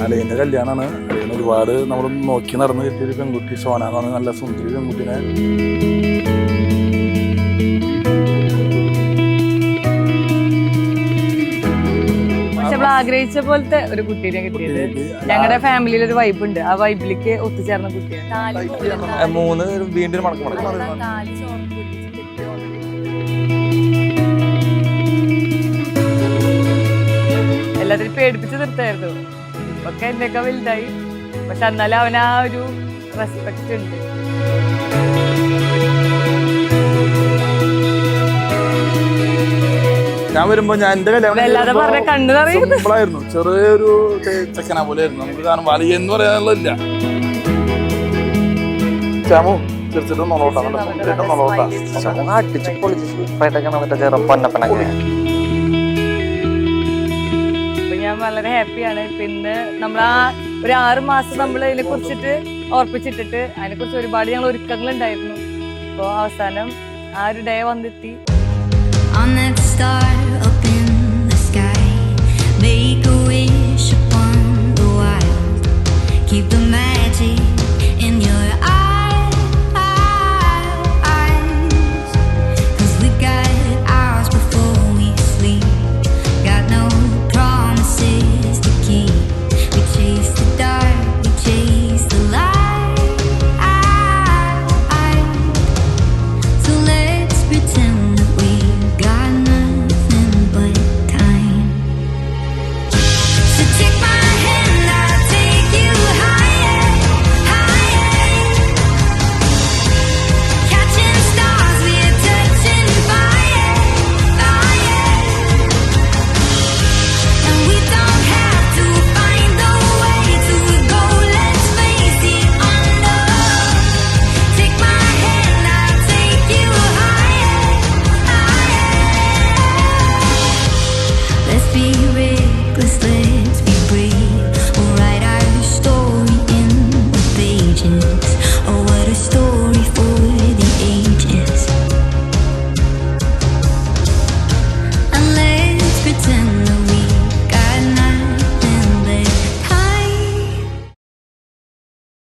അളിയൻ്റെ കല്യാണമാണ്. അളിയൻ ഒരുപാട് നമ്മൾ നോക്കി നടന്ന് കിട്ടിയൊരു പെൺകുട്ടി സോന എന്ന് പറഞ്ഞ നല്ല സുന്ദരി പെൺകുട്ടിനെ ആഗ്രഹിച്ച പോലത്തെ ഒരു കുട്ടീനെ കിട്ടിയത്. ഞങ്ങളുടെ ഫാമിലിയിൽ ഒരു വൈബ് ഉണ്ട്, ആ വൈബിലേക്ക് ഒത്തുചേർന്ന കുട്ടിയാണ്. 3 വീണ്ടും മടക്കം എല്ലാത്തിനും പേടിപ്പിച്ച് നിർത്തായിരുന്നു. ഇപ്പൊക്കെ എന്റെയൊക്കെ വലുതായി, പക്ഷെ എന്നാലും അവന് ആ ഒരു റെസ്പെക്ട് ഉണ്ട്. ഞാൻ വരുമ്പോ ഞാൻ എന്റെ കല്യാണം സിമ്പിളായിരുന്നു. ചെറിയൊരു ചെക്കന പോലെ ആയിരുന്നു. നമുക്ക് കാണും വലിയ എന്ന് പറയാനുള്ളതില്ല. ചാമു തീർച്ചയായിട്ടും ഞാൻ വളരെ ഹാപ്പിയാണ്. പിന്നെ നമ്മൾ ആ ഒരു 6 മാസം നമ്മൾ ഇതിനെ കുറിച്ചിട്ട് ഓർപ്പിച്ചിട്ടിട്ട് അതിനെ കുറിച്ച് ഒരുപാട് ഞങ്ങൾ ഒരുക്കങ്ങൾ ഉണ്ടായിരുന്നു. അപ്പോൾ അവസാനം ആ ഒരു ഡേ വന്നെത്തി.